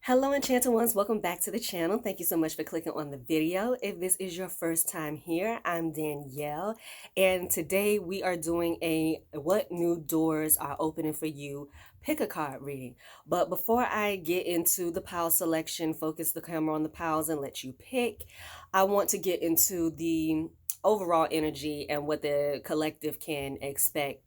Hello Enchanted Ones, welcome back to the channel. Thank you so much for clicking on the video. If this is your first time here, I'm Danielle, and today we are doing a What New Doors Are Opening for You pick a card reading. But before I get into the pile selection, focus the camera on the piles and let you pick, I want to get into the overall energy and what the collective can expect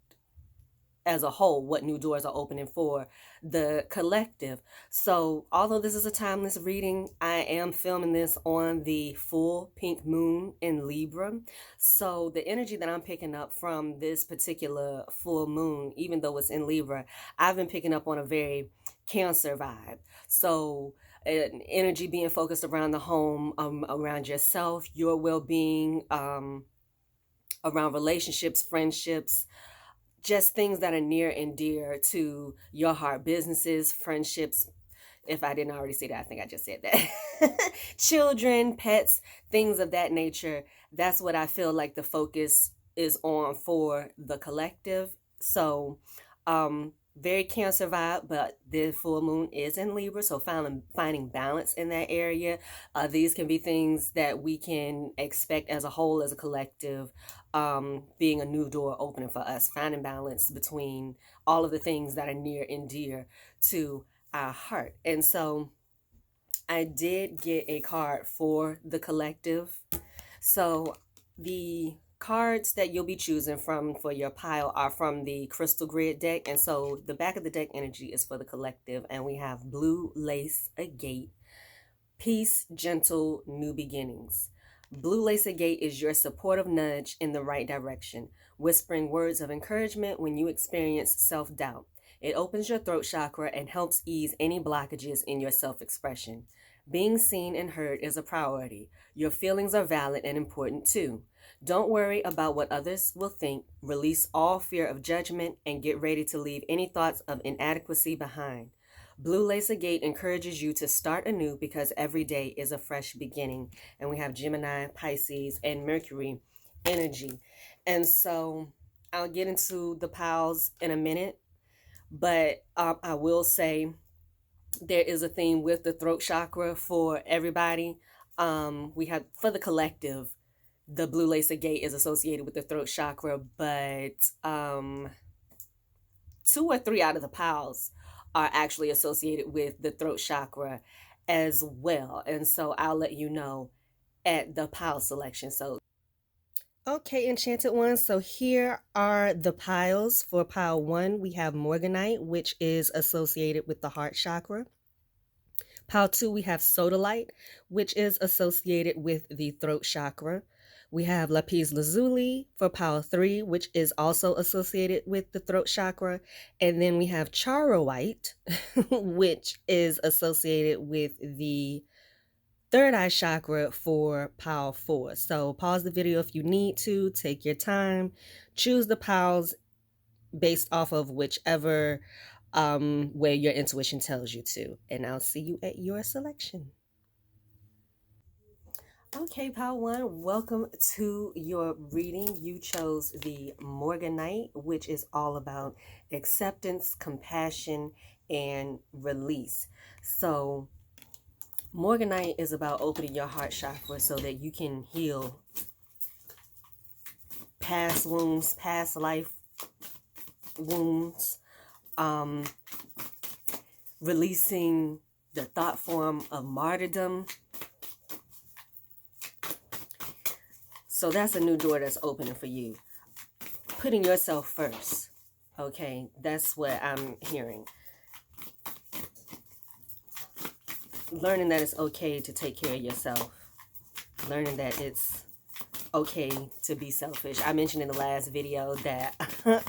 as a whole, what new doors are opening for the collective. So although this is a timeless reading, I am filming this on the full pink moon in Libra. So the energy that I'm picking up from this particular full moon, even though it's in Libra, I've been picking up on a very Cancer vibe. So energy being focused around the home, around yourself, your well-being, around relationships, friendships, just things that are near and dear to your heart, businesses, friendships. If I didn't already say that, I think I just said that. Children, pets, things of that nature. That's what I feel like the focus is on for the collective. So, very Cancer vibe, but the full moon is in Libra, so finding balance in that area. These can be things that we can expect as a whole, as a collective, being a new door opening for us, finding balance between all of the things that are near and dear to our heart. And so I did get a card for the collective. So the cards that you'll be choosing from for your pile are from the crystal grid deck, and so the back of the deck energy is for the collective, and we have blue lace agate, peace, gentle, new beginnings. Blue lace agate is your supportive nudge in the right direction, whispering words of encouragement when you experience self-doubt. It opens your throat chakra and helps ease any blockages in your self-expression. Being seen and heard is a priority. Your feelings are valid and important too. Don't worry about what others will think. Release all fear of judgment and get ready to leave any thoughts of inadequacy behind. Blue Lace Gate encourages you to start anew because every day is a fresh beginning. And we have Gemini, Pisces, and Mercury energy. And so I'll get into the piles in a minute, but I will say there is a theme with the throat chakra for everybody. We have, for the collective, the blue lace agate is associated with the throat chakra, but two or three out of the piles are actually associated with the throat chakra as well. And so I'll let you know at the pile selection. So, okay, Enchanted Ones. So here are the piles. For pile one, we have Morganite, which is associated with the heart chakra. Pile two, we have Sodalite, which is associated with the throat chakra. We have Lapis Lazuli for pile three, which is also associated with the throat chakra. And then we have Charoite, which is associated with the third eye chakra for pile four. So pause the video if you need to, take your time, choose the piles based off of whichever way your intuition tells you to. And I'll see you at your selection. Okay, pile one, welcome to your reading. You chose the Morganite, which is all about acceptance, compassion, and release. So Morganite is about opening your heart chakra so that you can heal past wounds, past life wounds, releasing the thought form of martyrdom. So that's a new door that's opening for you. Putting yourself first. Okay, that's what I'm hearing. Learning that it's okay to take care of yourself. Learning that it's okay to be selfish. I mentioned in the last video that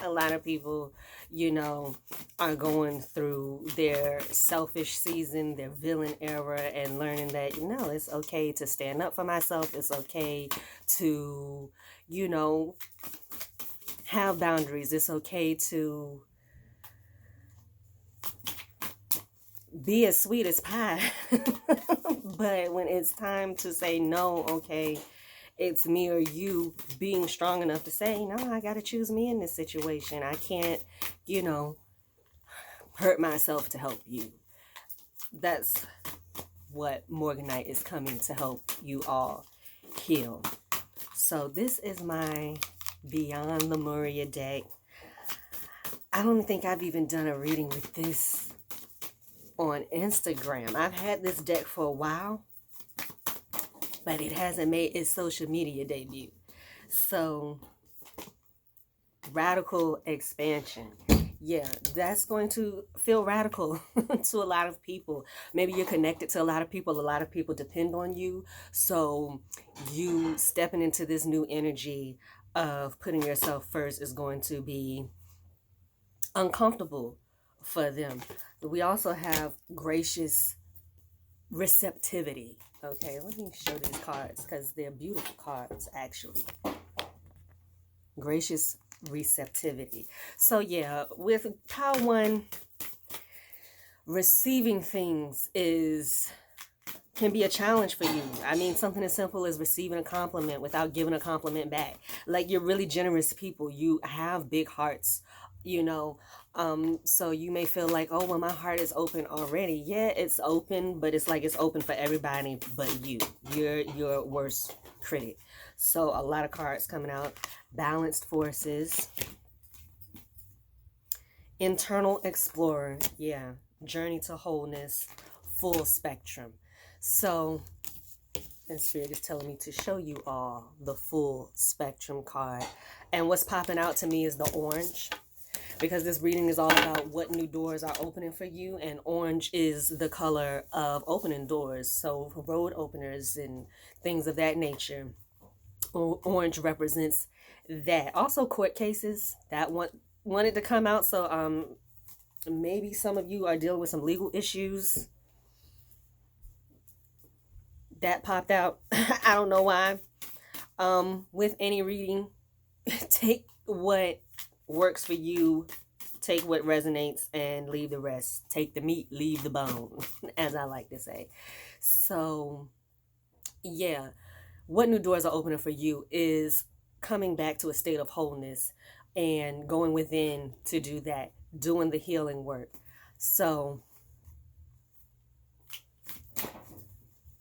a lot of people, you know, are going through their selfish season, their villain era, and learning that, you know, it's okay to stand up for myself. It's okay to, you know, have boundaries. It's okay to be as sweet as pie. But when it's time to say no, okay, it's me or you being strong enough to say, no, I got to choose me in this situation. I can't, you know, hurt myself to help you. that's what Morganite is coming to help you all heal. So this is my Beyond Lemuria deck. I don't think I've even done a reading with this on Instagram. I've had this deck for a while, but it hasn't made its social media debut. So, radical expansion. Yeah, that's going to feel radical to a lot of people. Maybe you're connected to a lot of people. A lot of people depend on you. So you stepping into this new energy of putting yourself first is going to be uncomfortable for them. We also have gracious receptivity. Okay, let me show these cards because they're beautiful cards, actually. Gracious receptivity. So yeah, with Power One, receiving things can be a challenge for you. I mean, something as simple as receiving a compliment without giving a compliment back. Like, you're really generous people. You have big hearts, you know. So you may feel like, oh, well, my heart is open already. Yeah, it's open, but it's like it's open for everybody but you. You're your worst critic. So a lot of cards coming out. Balanced forces. Internal explorer. Yeah. Journey to wholeness. Full spectrum. So, and Spirit is telling me to show you all the full spectrum card. And what's popping out to me is the orange. Because this reading is all about what new doors are opening for you. And orange is the color of opening doors. So road openers and things of that nature. Orange represents that. Also court cases that wanted to come out. So maybe some of you are dealing with some legal issues. That popped out. I don't know why. With any reading, take what works for you, take what resonates, and leave the rest. Take the meat, leave the bone, as I like to say. So yeah, what new doors are opening for you is coming back to a state of wholeness and going within to do that, doing the healing work. So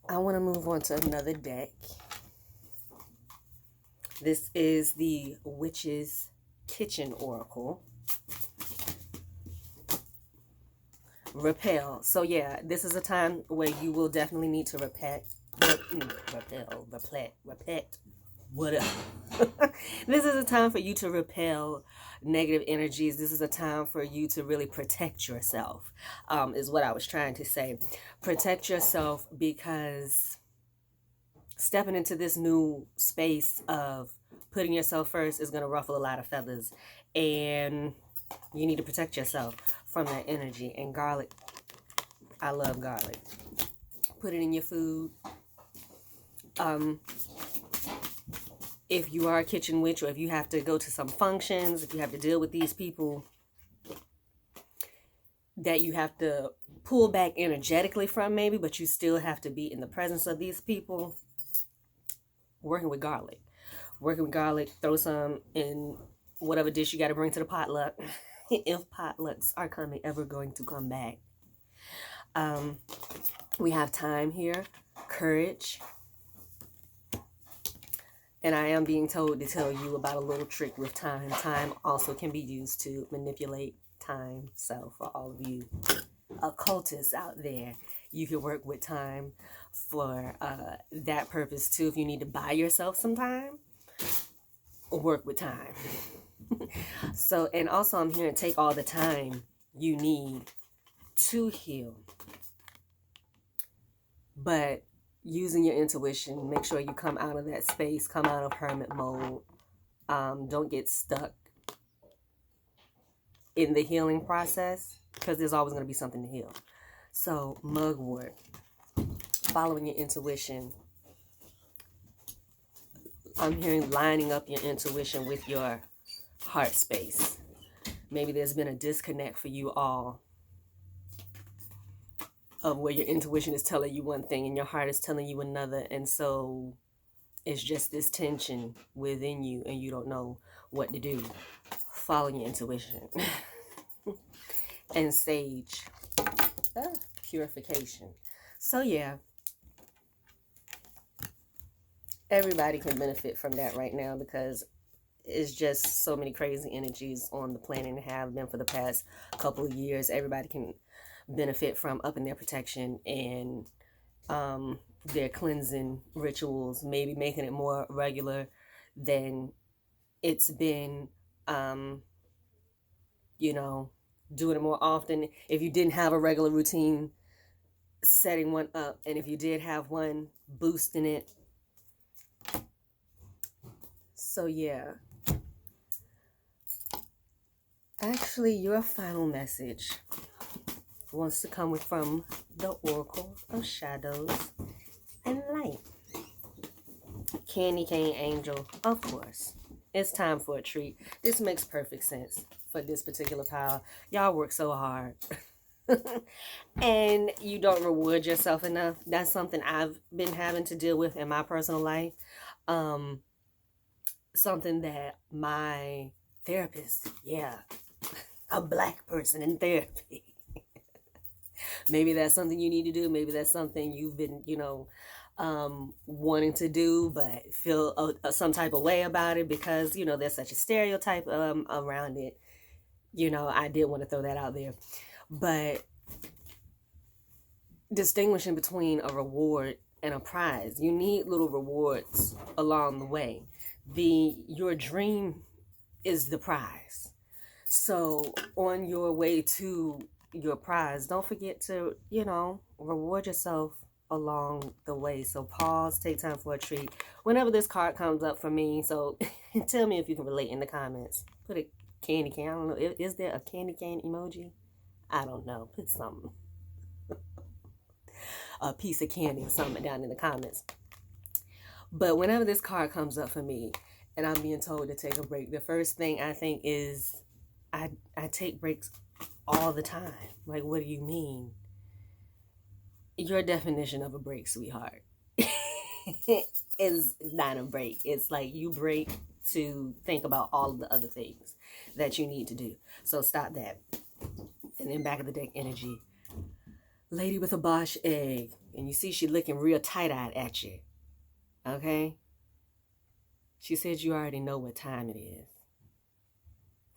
I want to move on to another deck. This is the Witch's Kitchen Oracle. Repel. So yeah, this is a time where you will definitely need to repel. Whatever. This is a time for you to repel negative energies. This is a time for you to really protect yourself, is what I was trying to say. Protect yourself, because stepping into this new space of putting yourself first is going to ruffle a lot of feathers, and you need to protect yourself from that energy. And garlic, I love garlic. Put it in your food. If you are a kitchen witch, or if you have to go to some functions, if you have to deal with these people that you have to pull back energetically from maybe, but you still have to be in the presence of these people, working with garlic. Working with garlic, throw some in whatever dish you got to bring to the potluck. If potlucks are ever going to come back. We have time here, courage. And I am being told to tell you about a little trick with time. Time also can be used to manipulate time. So for all of you occultists out there, you can work with time for that purpose too. If you need to buy yourself some time, work with time. So, and also I'm here to take all the time you need to heal. But using your intuition, make sure you come out of that space, come out of hermit mode. Don't get stuck in the healing process, because there's always going to be something to heal. So, mugwort, following your intuition. I'm hearing lining up your intuition with your heart space. Maybe there's been a disconnect for you all of where your intuition is telling you one thing and your heart is telling you another. And so it's just this tension within you and you don't know what to do. Follow your intuition. And sage. purification. So yeah, everybody can benefit from that right now because it's just so many crazy energies on the planet and have been for the past couple of years. Everybody can benefit from upping their protection and their cleansing rituals, maybe making it more regular than it's been, um, you know, doing it more often. If you didn't have a regular routine, setting one up, and if you did have one, boosting it. So yeah, actually your final message wants to come from the Oracle of Shadows and Light. Candy cane angel, of course. It's time for a treat. This makes perfect sense for this particular pile. Y'all work so hard. And you don't reward yourself enough. That's something I've been having to deal with in my personal life. Something that my therapist, yeah, a black person in therapy. Maybe that's something you need to do. Maybe that's something you've been, wanting to do, but feel some type of way about it because, there's such a stereotype around it. I did want to throw that out there. But distinguishing between a reward and a prize, you need little rewards along the way. Your dream is the prize. So on your way to your prize, don't forget to, reward yourself along the way. So pause, take time for a treat. Whenever this card comes up for me, so tell me if you can relate in the comments. Put a candy cane. I don't know. Is there a candy cane emoji? I don't know. Put something. A piece of candy or something down in the comments. But whenever this card comes up for me and I'm being told to take a break, the first thing I think is I take breaks all the time. Like, what do you mean? Your definition of a break, sweetheart, is not a break. It's like you break to think about all of the other things that you need to do. So stop that. And then back of the deck energy. Lady with a Bosch egg. And you see she looking real tight-eyed at you. Okay? She says you already know what time it is.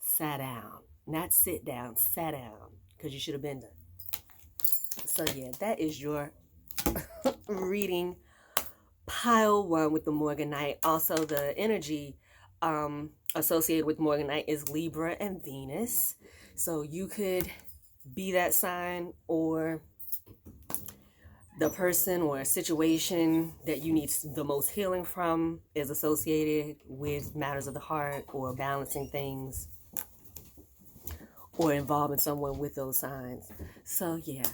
Sat down. Not sit down. Sat down. Because you should have been done. So yeah, that is your reading. Pile 1 with the Morganite. Also, the energy associated with Morganite is Libra and Venus. So you could be that sign, or the person or a situation that you need the most healing from is associated with matters of the heart or balancing things or involving someone with those signs. So yeah,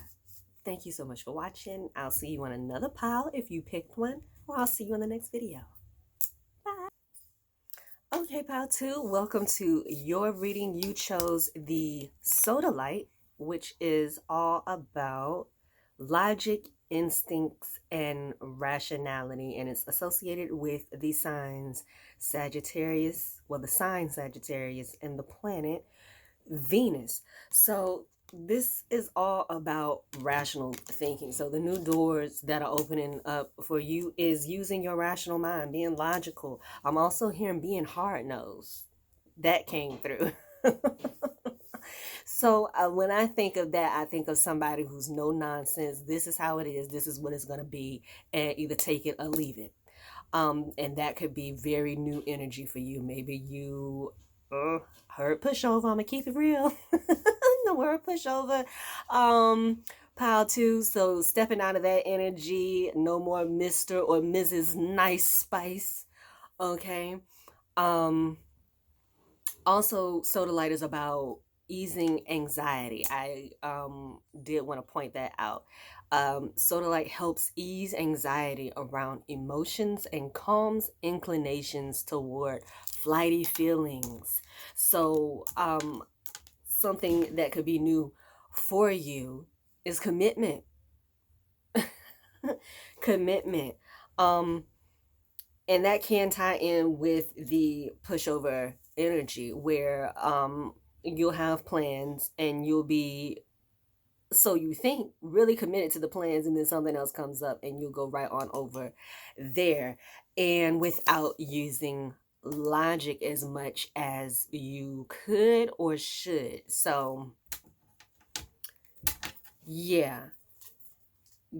thank you so much for watching. I'll see you on another pile if you picked one, or I'll see you in the next video. Bye. Okay, pile 2, welcome to your reading. You chose the Sodalite, which is all about logic, instincts, and rationality, and it's associated with the signs Sagittarius, well, the sign Sagittarius, and the planet Venus. So this is all about rational thinking. So the new doors that are opening up for you is using your rational mind, being logical. I'm also hearing being hard-nosed. That came through. So when I think of that, I think of somebody who's no nonsense. This is how it is. This is what it's going to be. And either take it or leave it. And that could be very new energy for you. Maybe you heard pushover. I'm going to keep it real. The word pushover. Pile 2. So stepping out of that energy. No more Mr. or Mrs. Nice Spice. Okay. Also, Sodalite is about easing anxiety. I did want to point that out. Sodalite helps ease anxiety around emotions and calms inclinations toward flighty feelings. So something that could be new for you is commitment. Commitment. And that can tie in with the pushover energy where you'll have plans and you'll be so you think, really committed to the plans, and then something else comes up and you'll go right on over there, and without using logic as much as you could or should. So yeah,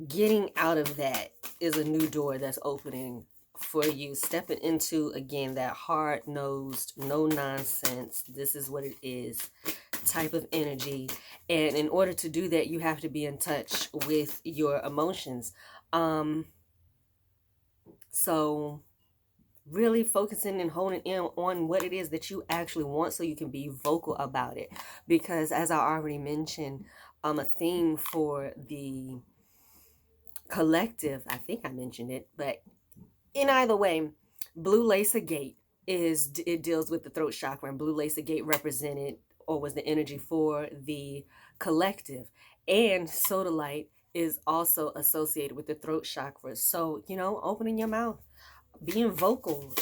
getting out of that is a new door that's opening for you, stepping into, again, that hard-nosed, no nonsense, this is what it is type of energy. And in order to do that, you have to be in touch with your emotions. So really focusing and honing in on what it is that you actually want, so you can be vocal about it. Because as I already mentioned, a theme for the collective, I think I mentioned it, but in either way, blue lace agate it deals with the throat chakra, and blue lace agate represented, or was the energy for, the collective. And sodalite is also associated with the throat chakra. So, opening your mouth, being vocal,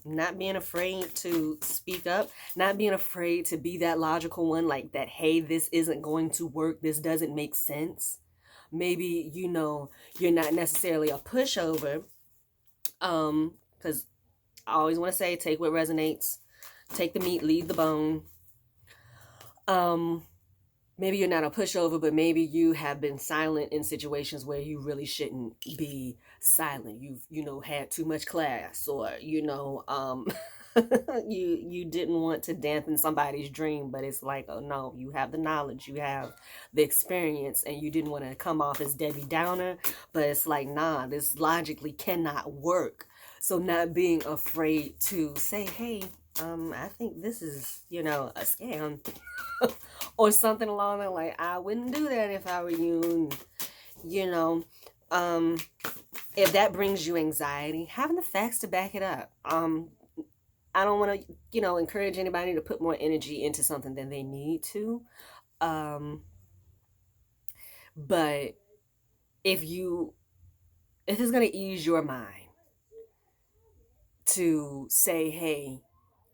not being afraid to speak up, not being afraid to be that logical one, like that, hey, this isn't going to work, this doesn't make sense. Maybe, you're not necessarily a pushover, because I always want to say, take what resonates, take the meat, leave the bone. Maybe you're not a pushover, but maybe you have been silent in situations where you really shouldn't be silent. You've, had too much class, or, you didn't want to dampen somebody's dream, but it's like, oh no, you have the knowledge, you have the experience, and you didn't want to come off as Debbie Downer, but it's like, nah, this logically cannot work. So not being afraid to say, hey, I think this is, a scam. Or something along that, like, I wouldn't do that if I were you. If that brings you anxiety, having the facts to back it up. I don't want to, encourage anybody to put more energy into something than they need to. But if it's going to ease your mind to say, hey,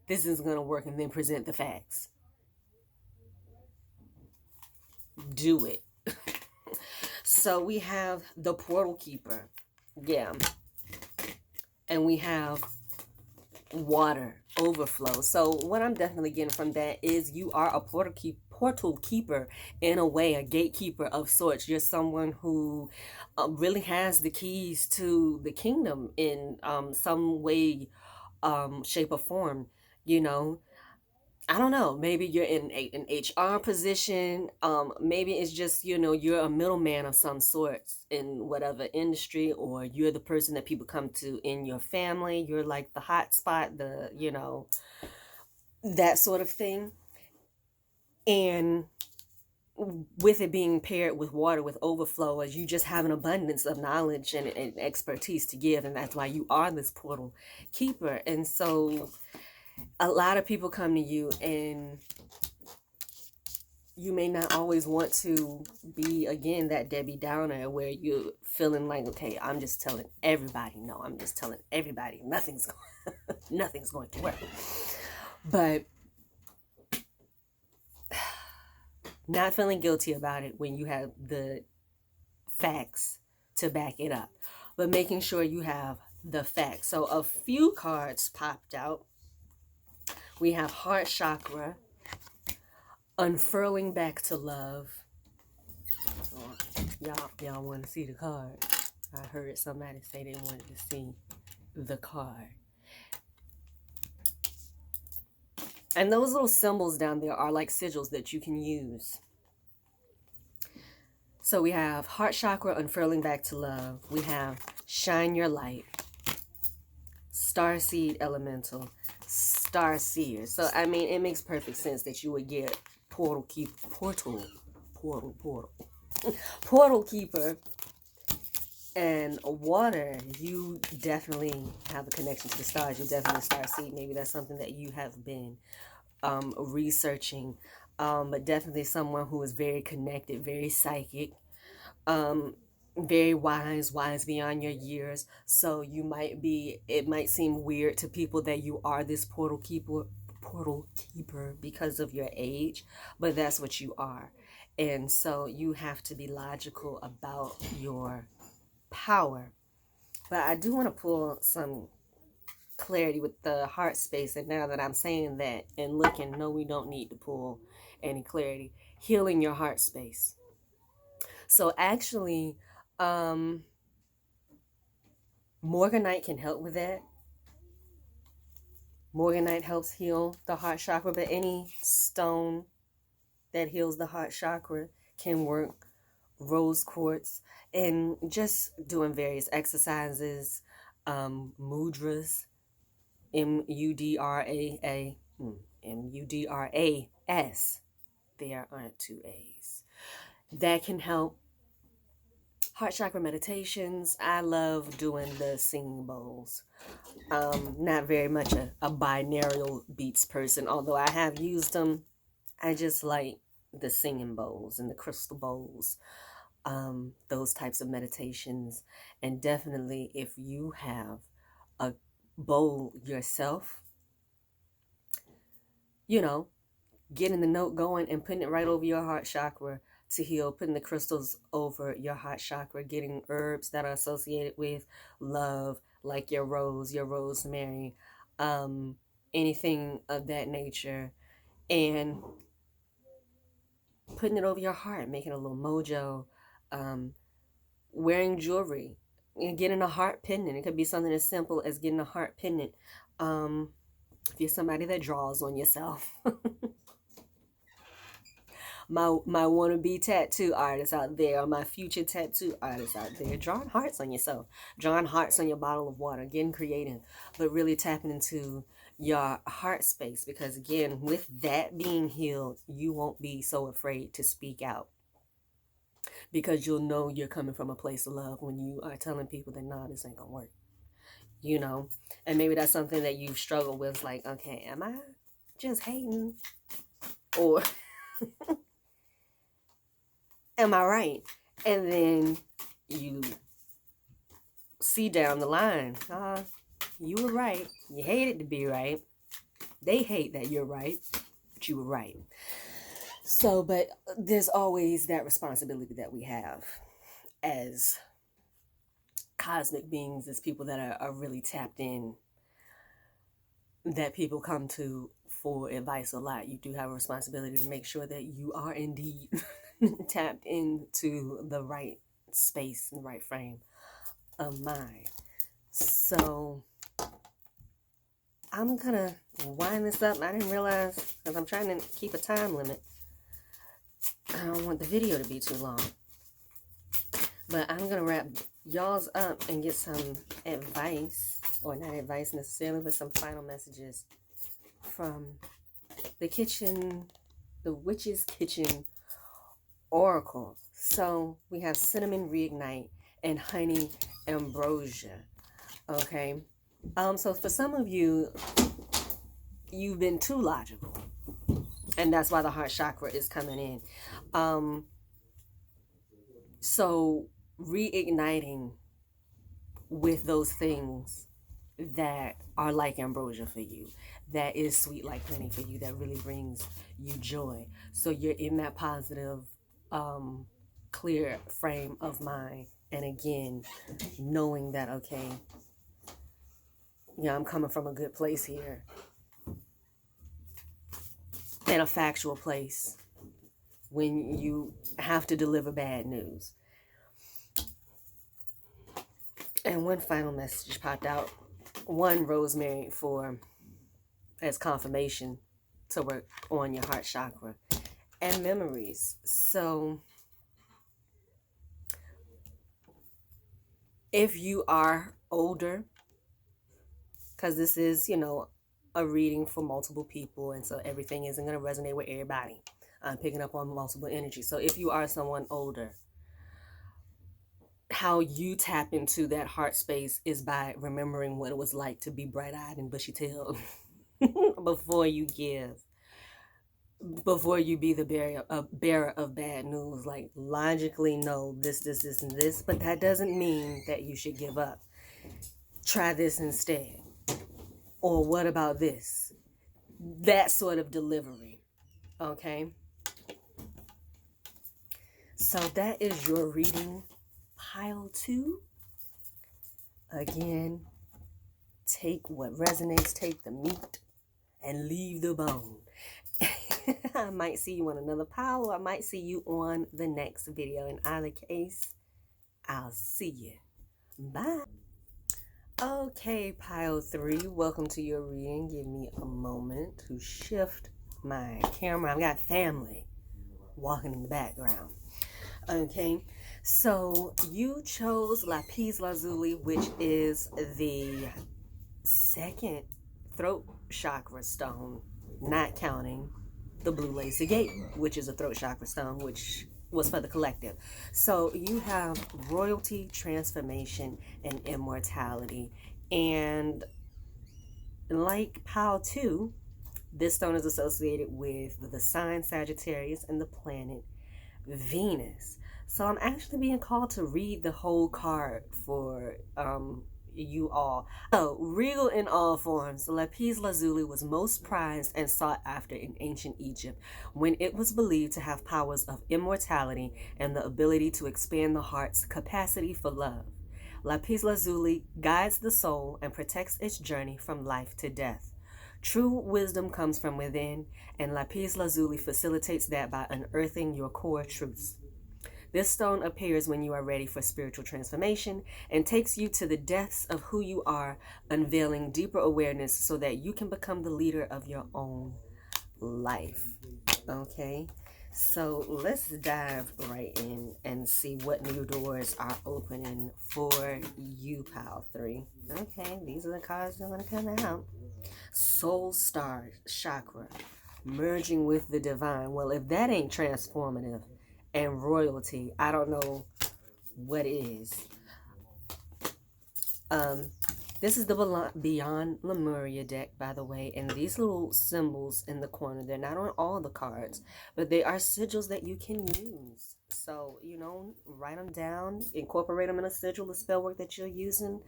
this is going to work, and then present the facts, do it. So we have the portal keeper. Yeah. And we have water overflow. So what I'm definitely getting from that is you are a portal keeper in a way, a gatekeeper of sorts. You're someone who really has the keys to the kingdom in some way, shape, or form. I don't know, maybe you're in an HR position. Maybe it's just, you're a middleman of some sorts in whatever industry, or you're the person that people come to in your family. You're like the hot spot, that sort of thing. And with it being paired with water, with overflow, as you just have an abundance of knowledge and expertise to give. And that's why you are this portal keeper. And so a lot of people come to you, and you may not always want to be, again, that Debbie Downer where you're feeling like, okay, I'm just telling everybody. No, I'm just telling everybody. Nothing's going to work. But not feeling guilty about it when you have the facts to back it up, but making sure you have the facts. So a few cards popped out. We have heart chakra, unfurling back to love. Y'all want to see the card? I heard somebody say they wanted to see the card. And those little symbols down there are like sigils that you can use. So we have heart chakra, unfurling back to love. We have shine your light, starseed elemental, star seer. So I mean, it makes perfect sense that you would get portal keeper and water. You definitely have a connection to the stars. You're definitely a star seed. Maybe that's something that you have been researching, but definitely someone who is very connected, very psychic, very wise beyond your years. So it might seem weird to people that you are this portal keeper because of your age, but that's what you are. And so you have to be logical about your power. But I do want to pull some clarity with the heart space. And now that I'm saying that and looking, no, we don't need to pull any clarity. Healing your heart space. So actually, Morganite can help with that. Morganite helps heal the heart chakra, but any stone that heals the heart chakra can work. Rose quartz, and just doing various exercises, mudras, M-U-D-R-A-A, M-U-D-R-A-S. There aren't two A's. That can help. Heart chakra meditations. I love doing the singing bowls. Not very much a binaural beats person, although I have used them. I just like the singing bowls and the crystal bowls, those types of meditations. And definitely, if you have a bowl yourself, you know, getting the note going and putting it right over your heart chakra to heal, putting the crystals over your heart chakra, getting herbs that are associated with love, like your rose, your rosemary, anything of that nature, and putting it over your heart, making a little mojo, wearing jewelry, and getting a heart pendant. It could be something as simple as getting a heart pendant. If you're somebody that draws on yourself. my wannabe tattoo artist out there, or my future tattoo artist out there, drawing hearts on yourself, drawing hearts on your bottle of water, getting creative, but really tapping into your heart space, because again, with that being healed, you won't be so afraid to speak out, because you'll know you're coming from a place of love when you are telling people that, nah, this ain't gonna work, you know. And maybe that's something that you've struggled with, like, okay, am I just hating, or am I right? And then you see down the line, you were right. You hated to be right. They hate that you're right, but you were right. So, but there's always that responsibility that we have as cosmic beings, as people that are really tapped in, that people come to for advice a lot. You do have a responsibility to make sure that you are indeed tapped into the right space and the right frame of mind. So I'm gonna wind this up. I didn't realize, because I'm trying to keep a time limit, I don't want the video to be too long, but I'm gonna wrap y'all's up and get some advice, or not advice necessarily, but some final messages from the Witch's Kitchen Oracle. So we have cinnamon reignite and honey ambrosia. Okay. So for some of you, you've been too logical, and that's why the heart chakra is coming in. So reigniting with those things that are like ambrosia for you, that is sweet like honey for you, that really brings you joy. So you're in that positive, clear frame of mind. And again, knowing that, okay, I'm coming from a good place here, and a factual place when you have to deliver bad news. And one final message popped out. One, rosemary as confirmation to work on your heart chakra. And memories. So if you are older, because this is, a reading for multiple people, and so everything isn't going to resonate with everybody. I'm picking up on multiple energy. So if you are someone older, how you tap into that heart space is by remembering what it was like to be bright-eyed and bushy-tailed before you be the bearer of bad news. Like, logically know this, and this, but that doesn't mean that you should give up. Try this instead. Or what about this? That sort of delivery. Okay? So that is your reading, pile 2. Again, take what resonates, take the meat, and leave the bone. I might see you on another pile, or I might see you on the next video. In either case, I'll see you. Bye. Okay, pile 3, welcome to your reading. Give me a moment to shift my camera. I've got family walking in the background. Okay, so you chose lapis lazuli, which is the second throat chakra stone, not counting the blue lace agate, which is a throat chakra stone, which was for the collective. So you have royalty, transformation, and immortality. And like pile 2, this stone is associated with the sign Sagittarius and the planet Venus. So I'm actually being called to read the whole card for you all. So, regal in all forms, lapis lazuli was most prized and sought after in ancient Egypt, when it was believed to have powers of immortality and the ability to expand the heart's capacity for love. Lapis lazuli guides the soul and protects its journey from life to death. True wisdom comes from within, and lapis lazuli facilitates that by unearthing your core truths. This stone appears when you are ready for spiritual transformation and takes you to the depths of who you are, unveiling deeper awareness so that you can become the leader of your own life. Okay, so let's dive right in and see what new doors are opening for you, pile 3. Okay, these are the cards that are going to come out. Soul Star Chakra, merging with the divine. Well, if that ain't transformative and royalty, I don't know what is. This is the Beyond Lemuria deck, by the way, and these little symbols in the corner, they're not on all the cards, but they are sigils that you can use. So, you know, write them down, incorporate them in a sigil, the spell work that you're using,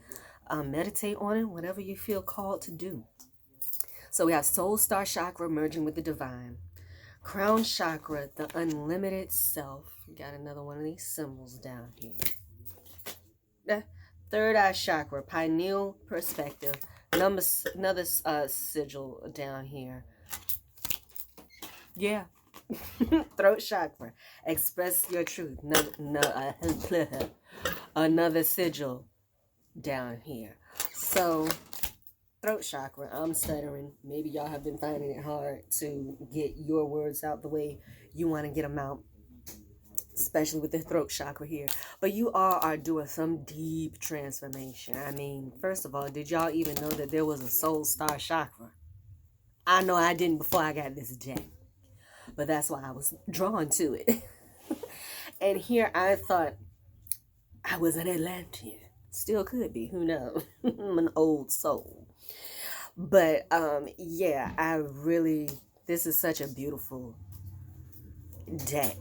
meditate on it, whatever you feel called to do. So we have Soul Star Chakra merging with the divine. Crown Chakra, the unlimited self. We got another one of these symbols down here. Third Eye Chakra, pineal perspective. Another sigil down here. Yeah. Throat Chakra, express your truth. Another sigil down here. So, throat chakra, I'm stuttering. Maybe y'all have been finding it hard to get your words out the way you want to get them out, especially with the throat chakra here. But you all are doing some deep transformation. I mean, first of all, did y'all even know that there was a soul star chakra? I know I didn't before I got this deck, but that's why I was drawn to it. And here I thought I was an Atlantean. Still could be, who knows? I'm an old soul. But yeah, this is such a beautiful deck.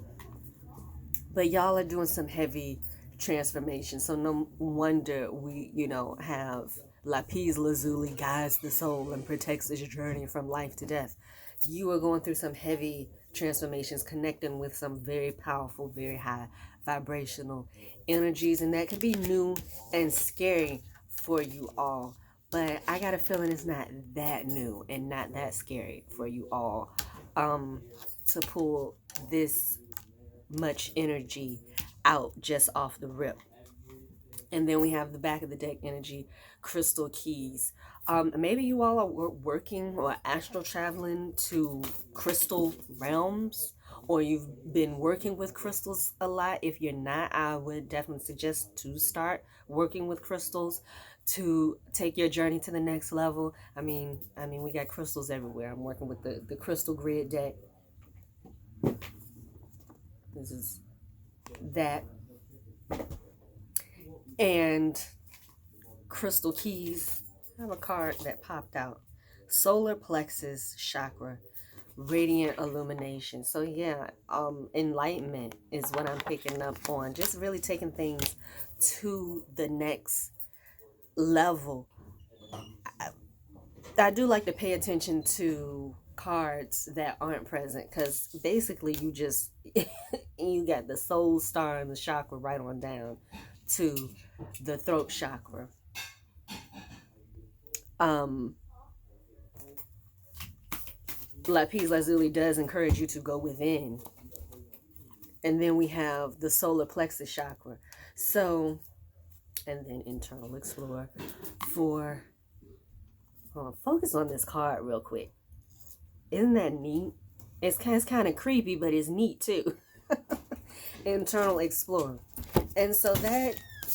But y'all are doing some heavy transformation, so no wonder we, have lapis lazuli guides the soul and protects its journey from life to death. You are going through some heavy transformations, connecting with some very powerful, very high vibrational energies, and that can be new and scary for you all. But I got a feeling it's not that new and not that scary for you all to pull this much energy out just off the rip. And then we have the back of the deck energy, crystal keys. Maybe you all are working or astral traveling to crystal realms, or you've been working with crystals a lot. If you're not, I would definitely suggest to start working with crystals to take your journey to the next level. I mean, we got crystals everywhere. I'm working with the crystal grid deck. This is that. And crystal keys. I have a card that popped out. Solar plexus chakra, radiant illumination. So yeah, enlightenment is what I'm picking up on. Just really taking things to the next level. I do like to pay attention to cards that aren't present, because basically you just you got the soul star and the chakra right on down to the throat chakra. Lapis Lazuli does encourage you to go within. And then we have the solar plexus chakra. So, and then internal explorer for, focus on this card real quick. Isn't that neat? It's kind of creepy, but it's neat too. Internal explorer. And so that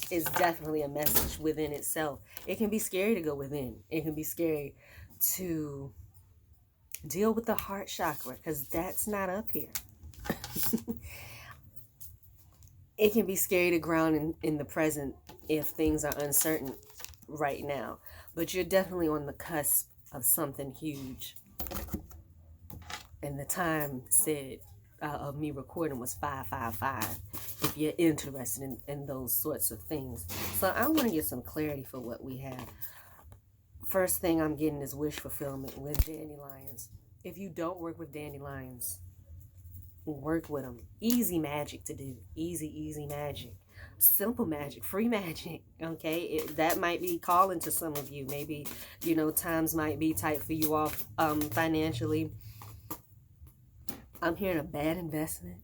is definitely a message within itself. It can be scary to go within. It can be scary to deal with the heart chakra, because that's not up here. It can be scary to ground in the present if things are uncertain right now. But you're definitely on the cusp of something huge. And the time said of me recording was 555, if you're interested in those sorts of things. So I want to get some clarity for what we have. First thing I'm getting is wish fulfillment with dandelions. If you don't work with dandelions, work with them. Easy magic to do. Easy magic. Simple magic. Free magic. Okay? That might be calling to some of you. Maybe, times might be tight for you all financially. I'm hearing a bad investment.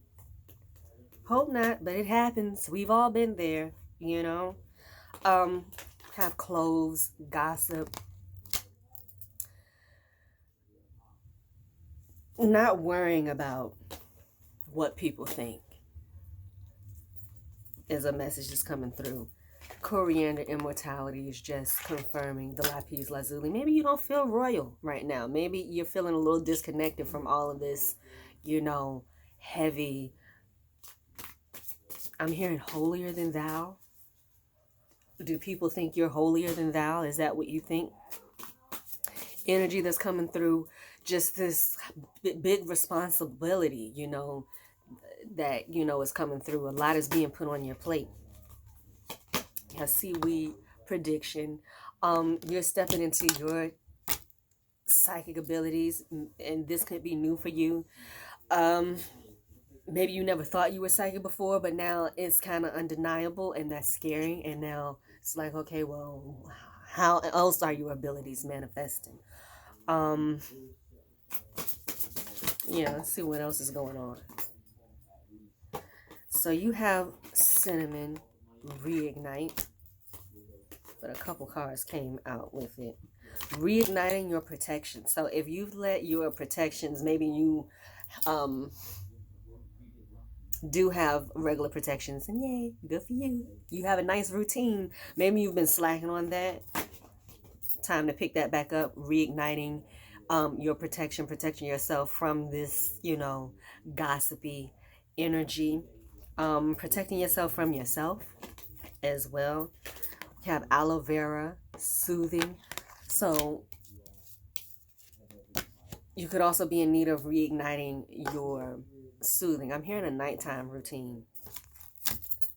Hope not, but it happens. We've all been there, Have cloves, gossip. Not worrying about what people think is a message that's coming through. Coriander immortality is just confirming the lapis lazuli. Maybe you don't feel royal right now. Maybe you're feeling a little disconnected from all of this, heavy. I'm hearing holier than thou. Do people think you're holier than thou? Is that what you think? Energy that's coming through, just this big responsibility, that, is coming through. A lot is being put on your plate. A seaweed prediction. You're stepping into your psychic abilities, and this could be new for you. Maybe you never thought you were psychic before, but now it's kind of undeniable, and that's scary. And now it's like, okay, well, how else are your abilities manifesting? Let's see what else is going on. So you have cinnamon reignite, but a couple cards came out with it. Reigniting your protection. So if you've let your protections, maybe you do have regular protections, and yay, good for you. You have a nice routine. Maybe you've been slacking on that. Time to pick that back up. Reigniting your protection, protecting yourself from this, gossipy energy. Protecting yourself from yourself as well. You have aloe vera, soothing. So you could also be in need of reigniting your soothing. I'm hearing a nighttime routine.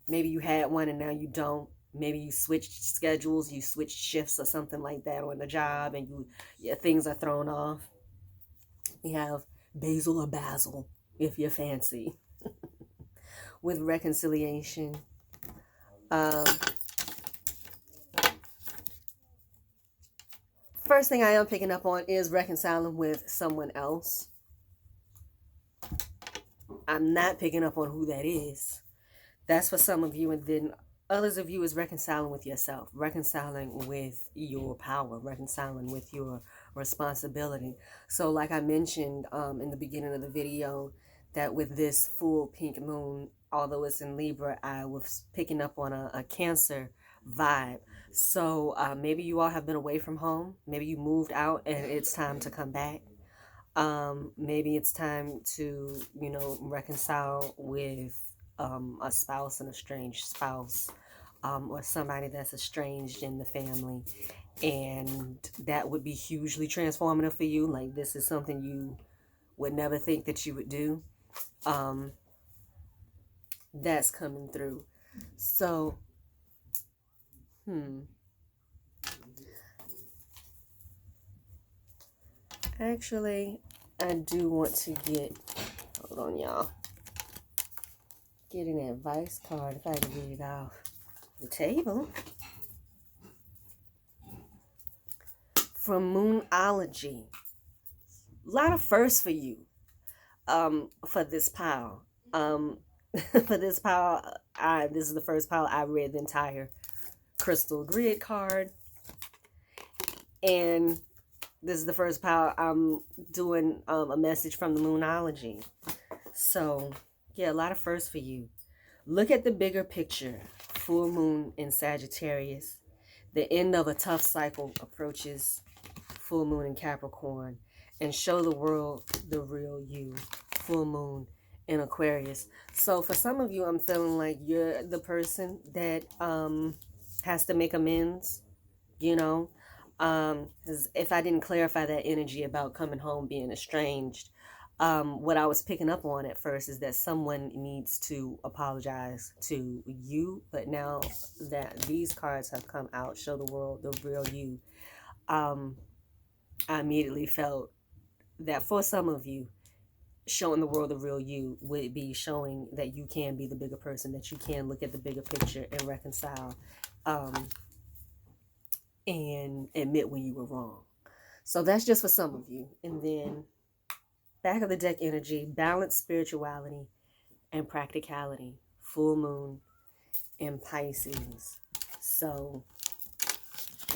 Maybe you had one and now you don't. Maybe you switched schedules, you switched shifts or something like that on the job, and things are thrown off. We have basil or basil, if you're fancy, with reconciliation. First thing I am picking up on is reconciling with someone else. I'm not picking up on who that is. That's for some of you, and then others of you is reconciling with yourself, reconciling with your power, reconciling with your responsibility. So like I mentioned in the beginning of the video, that with this full pink moon, although it's in Libra, I was picking up on a Cancer vibe. So maybe you all have been away from home. Maybe you moved out and it's time to come back. Maybe it's time to, reconcile with a spouse, an estranged spouse, or somebody that's estranged in the family. And that would be hugely transformative for you. Like, this is something you would never think that you would do. That's coming through. So, actually, I do want to get, hold on y'all, get an advice card if I can get it off the table. From Moonology. A lot of firsts for you for this pile. For this pile, this is the first pile I read the entire crystal grid card. And this is the first pile I'm doing a message from the Moonology. So, yeah, a lot of firsts for you. Look at the bigger picture. Full moon in Sagittarius. The end of a tough cycle approaches. Full moon in Capricorn. And show the world the real you. Full moon in Aquarius. So for some of you, I'm feeling like you're the person that has to make amends, you know. If I didn't clarify that energy about coming home being estranged, what I was picking up on at first is that someone needs to apologize to you. But now that these cards have come out, show the world the real you, I immediately felt that for some of you, showing the world the real you would be showing that you can be the bigger person, that you can look at the bigger picture and reconcile, and admit when you were wrong. So that's just for some of you. And then back of the deck energy, balance, spirituality, and practicality. Full moon in Pisces. So,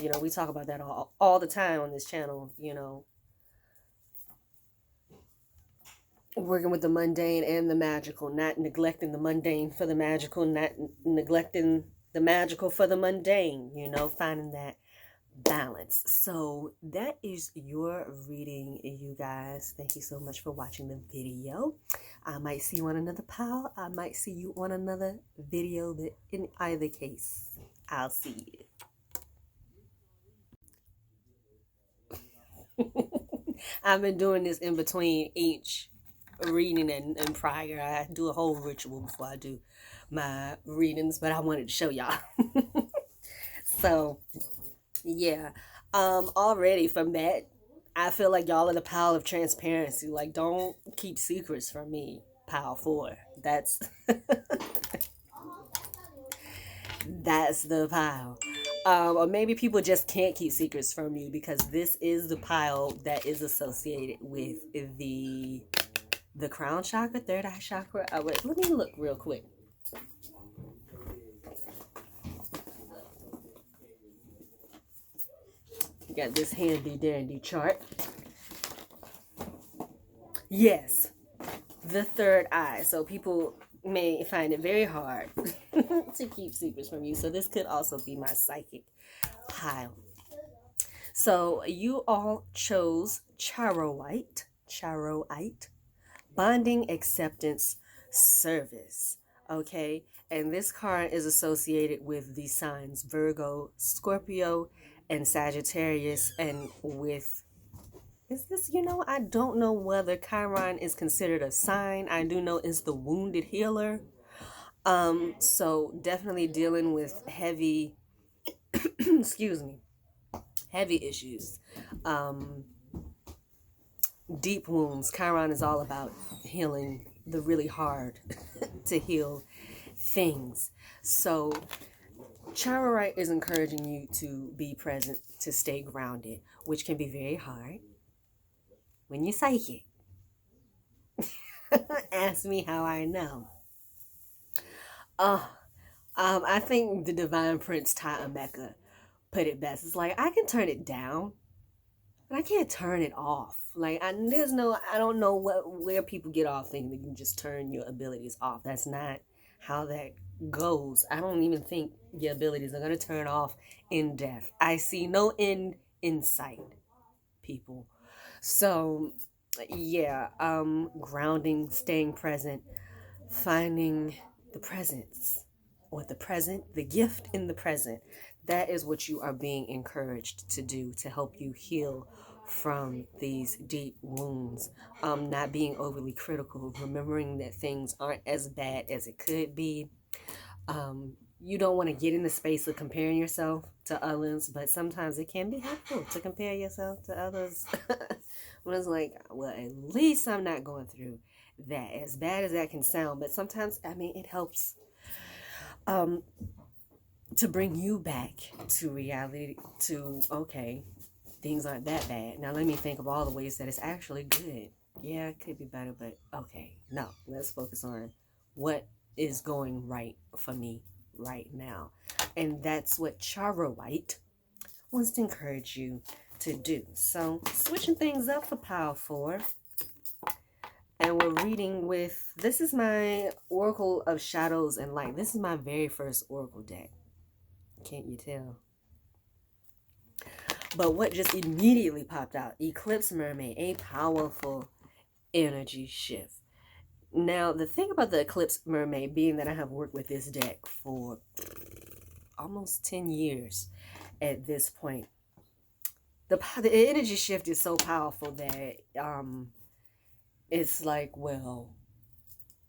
you know, we talk about that all the time on this channel, you know. Working with the mundane and the magical, not neglecting the mundane for the magical, not neglecting the magical for the mundane, you know, finding that balance. So that is your reading, you guys. Thank you so much for watching the video. I might see you on another pile. I might see you on another video, but in either case, I'll see you. I've been doing this in between each reading and prior. I do a whole ritual before I do my readings, but I wanted to show y'all. So yeah, already from that, I feel like y'all are the pile of transparency. Like, don't keep secrets from me, pile 4. That's that's the pile. Or maybe people just can't keep secrets from you because this is the pile that is associated with the crown chakra, third eye chakra. Wait, let me look real quick. Got this handy dandy chart. Yes, the third eye. So people may find it very hard to keep secrets from you. So this could also be my psychic pile. So you all chose Charoite, bonding, acceptance, service. Okay, and this card is associated with the signs Virgo, Scorpio, and Sagittarius, and with, is this, you know, I don't know whether Chiron is considered a sign. I do know it's the wounded healer. So definitely dealing with heavy, excuse me, heavy issues, deep wounds. Chiron is all about healing the really hard to heal things. So Charoite is encouraging you to be present, to stay grounded, which can be very hard when you're psychic. Ask me how I know. I think the Divine Prince Ta'ameka put it best. It's like, I can turn it down, but I can't turn it off. Like, I don't know where people get off thinking that you can just turn your abilities off. That's not how that goes. I don't even think your abilities are going to turn off in death. I see no end in sight, people. So yeah, grounding, staying present, finding the presence, or the present, the gift in the present. That is what you are being encouraged to do to help you heal from these deep wounds. Not being overly critical, remembering that things aren't as bad as it could be. You don't want to get in the space of comparing yourself to others, but sometimes it can be helpful to compare yourself to others. When it's like, well, at least I'm not going through that, as bad as that can sound. But sometimes, I mean, it helps um to bring you back to reality, to, okay, things aren't that bad. Now let me think of all the ways that it's actually good. Yeah, it could be better, but okay, no, let's focus on what is going right for me right now. And that's what Chara White wants to encourage you to do. So switching things up for Power 4. And we're reading with, this is my Oracle of Shadows and Light. This is my very first Oracle deck. Can't you tell? But what just immediately popped out? Eclipse Mermaid, a powerful energy shift. Now, the thing about the Eclipse Mermaid, being that I have worked with this deck for almost 10 years at this point, the energy shift is so powerful that it's like, well,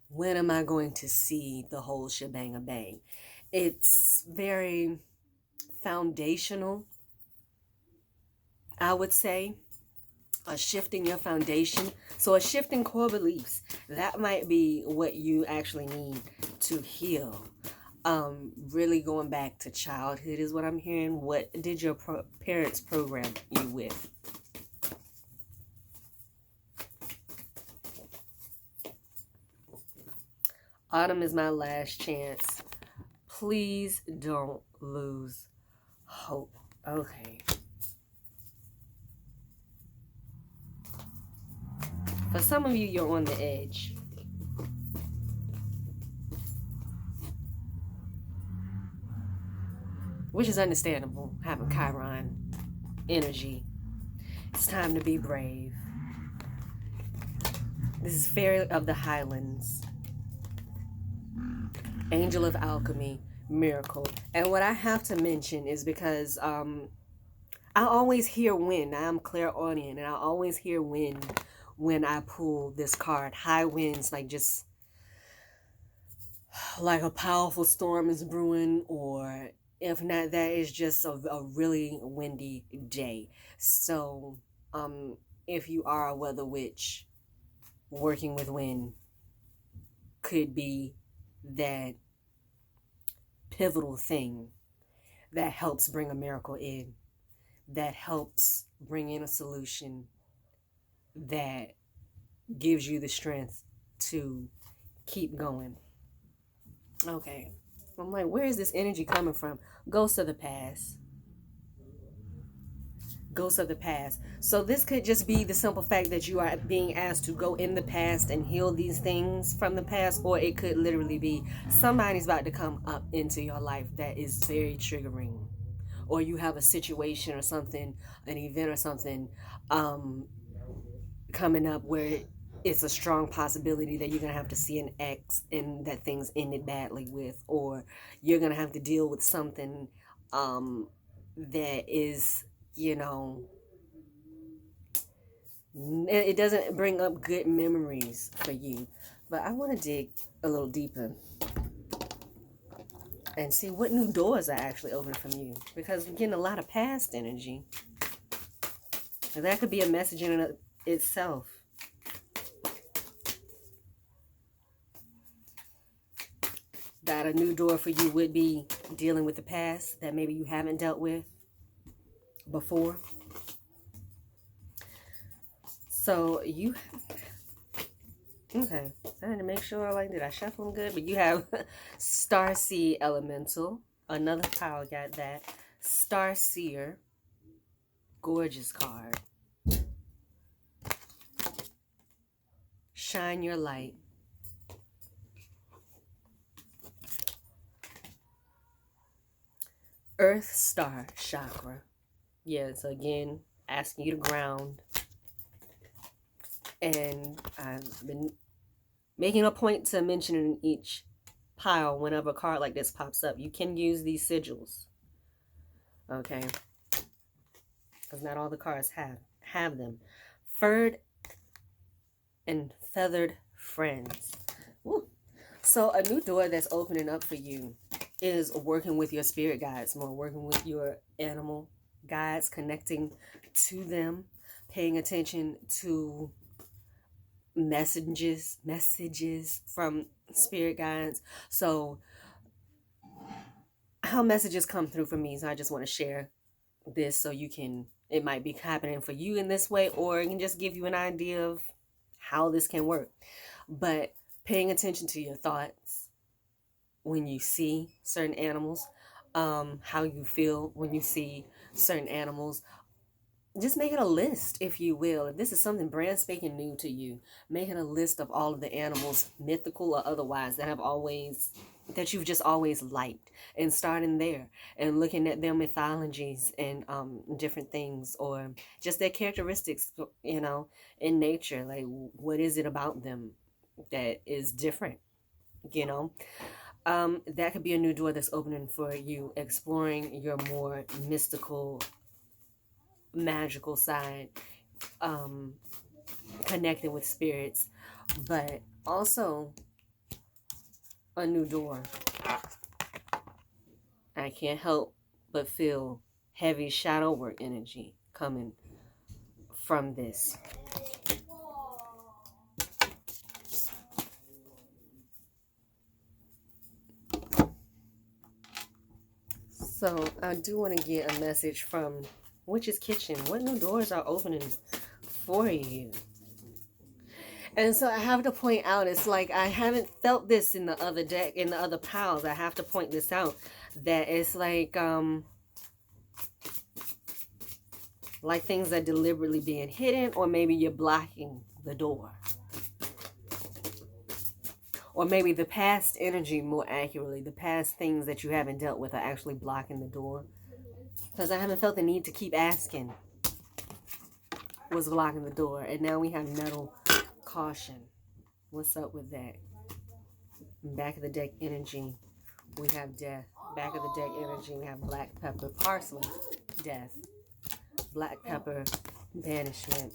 when am I going to see the whole shebang bang? It's very foundational, I would say. A shift in your foundation. So a shift in core beliefs. That might be what you actually need to heal. Really going back to childhood is what I'm hearing. What did your parents program you with? Autumn is my last chance. Please don't lose hope. Okay. For some of you, you're on the edge. Which is understandable, having Chiron energy. It's time to be brave. This is Fairy of the Highlands. Angel of Alchemy, Miracle. And what I have to mention is because I always hear wind. I'm clairaudient, and I always hear wind when I pull this card. High winds, like just like a powerful storm is brewing, or if not, that is just a really windy day. So if you are a weather witch, working with wind could be that pivotal thing that helps bring a miracle in, that helps bring in a solution, that gives you the strength to keep going. Okay. I'm like, where is this energy coming from? Ghosts of the past. Ghosts of the past. So this could just be the simple fact that you are being asked to go in the past and heal these things from the past, or it could literally be somebody's about to come up into your life that is very triggering, or you have a situation or something, an event or something coming up where it's a strong possibility that you're going to have to see an ex and that things ended badly with, or you're going to have to deal with something that is, you know, it doesn't bring up good memories for you. But I want to dig a little deeper and see what new doors are actually open from you, because I'm getting a lot of past energy. And that could be a message in itself. That a new door for you would be dealing with the past that maybe you haven't dealt with before. So you, okay, I had to make sure, like, did I shuffle them good? But you have Starseed Elemental, another pile got that. Starseer, gorgeous card. Shine Your Light. Earth Star Chakra. Yeah, so again, asking you to ground. And I've been making a point to mention in each pile whenever a card like this pops up. You can use these sigils. Okay? Because not all the cards have them. Furred and Feathered Friends. Woo. So a new door that's opening up for you is working with your spirit guides more, working with your animal guides, connecting to them. paying attention to messages from spirit guides. So how messages come through for me, so I just want to share this so you can, it might be happening for you in this way, or it can just give you an idea of how this can work. But paying attention to your thoughts when you see certain animals, how you feel when you see certain animals. Just make it a list, if you will. If this is something brand spanking new to you, make it a list of all of the animals, mythical or otherwise, that you've just always liked, and starting there and looking at their mythologies and different things, or just their characteristics, in nature. Like, what is it about them that is different? That could be a new door that's opening for you, exploring your more mystical, magical side, connecting with spirits, but also a new door. I can't help but feel heavy shadow work energy coming from this. So I do want to get a message from Witch's Kitchen. What new doors are opening for you? And so I have to point out, it's like I haven't felt this in the other deck, in the other piles. I have to point this out, that it's like things are deliberately being hidden, or maybe you're blocking the door. Or maybe the past energy, more accurately, the past things that you haven't dealt with are actually blocking the door. Because I haven't felt the need to keep asking what's blocking the door. And now we have metal caution. What's up with that? Back of the deck energy, we have death. Back of the deck energy, we have black pepper, parsley, death. Black pepper, banishment.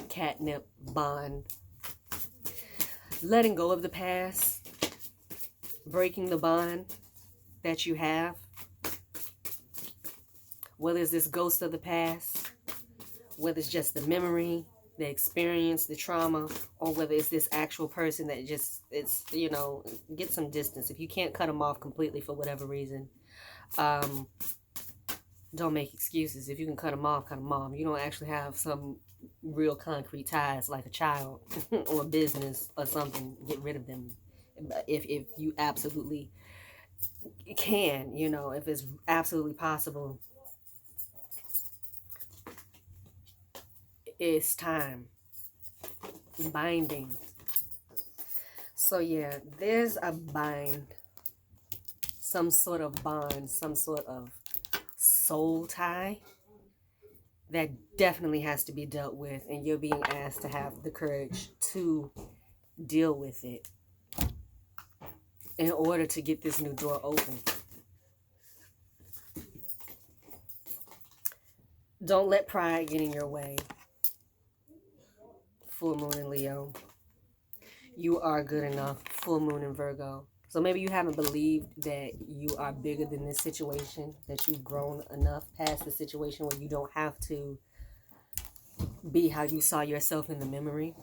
Catnip, bond. Letting go of the past, breaking the bond that you have, whether it's this ghost of the past, whether it's just the memory, the experience, the trauma, or whether it's this actual person that just, get some distance. If you can't cut them off completely for whatever reason, don't make excuses. If you can cut them off, cut them off. You don't actually have some real concrete ties like a child or a business or something, get rid of them. If you absolutely can, if it's absolutely possible, it's time. Binding. So yeah, there's a bind, some sort of bond, some sort of soul tie that definitely has to be dealt with, and you're being asked to have the courage to deal with it in order to get this new door open. Don't let pride get in your way. Full moon in Leo. You are good enough. Full moon in Virgo. So maybe you haven't believed that you are bigger than this situation, that you've grown enough past the situation where you don't have to be how you saw yourself in the memory.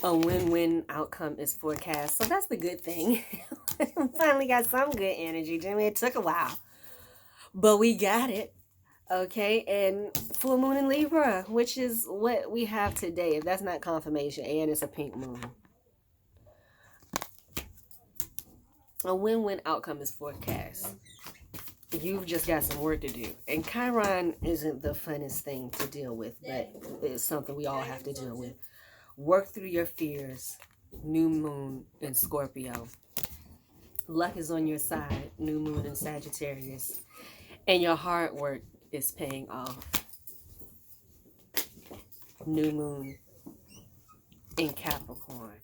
A win-win outcome is forecast. So that's the good thing. Finally got some good energy, Jimmy. It took a while, but we got it. Okay, and full moon in Libra, which is what we have today. If that's not confirmation, and it's a pink moon. A win-win outcome is forecast. You've just got some work to do. And Chiron isn't the funnest thing to deal with, but it's something we all have to deal with. Work through your fears. New moon in Scorpio. Luck is on your side. New moon in Sagittarius. And your hard work is paying off. New moon in Capricorn.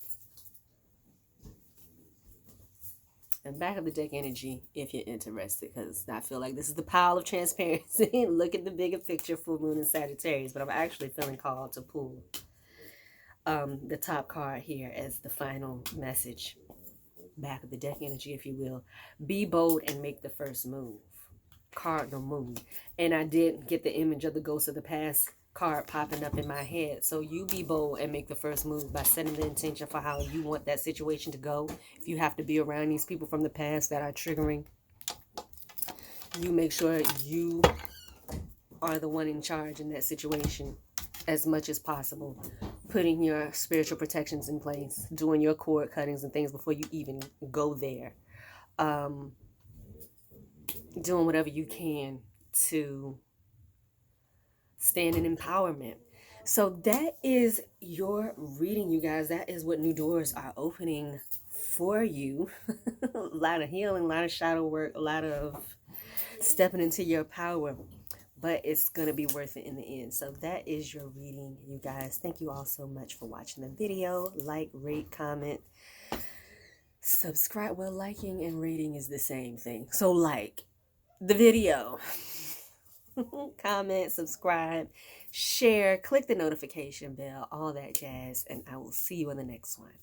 And back of the deck energy, if you're interested, because I feel like this is the pile of transparency. Look at the bigger picture, full moon in Sagittarius. But I'm actually feeling called to pull the top card here as the final message. Back of the deck energy, if you will. Be bold and make the first move. cardinal moon. And I did get the image of the ghost of the past card popping up in my head. So you be bold and make the first move by setting the intention for how you want that situation to go. If you have to be around these people from the past that are triggering, you make sure you are the one in charge in that situation as much as possible. Putting your spiritual protections in place, doing your cord cuttings and things before you even go there. Doing whatever you can to stand in empowerment. So that is your reading, you guys. That is what new doors are opening for you. A lot of healing, a lot of shadow work, a lot of stepping into your power. But it's going to be worth it in the end. So that is your reading, you guys. Thank you all so much for watching the video. Like, rate, comment, subscribe. Well, liking and rating is the same thing. So like the video. Comment, subscribe, share, click the notification bell, all that jazz. And I will see you in the next one.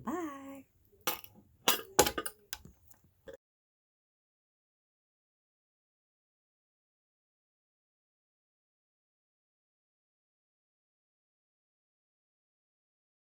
Bye.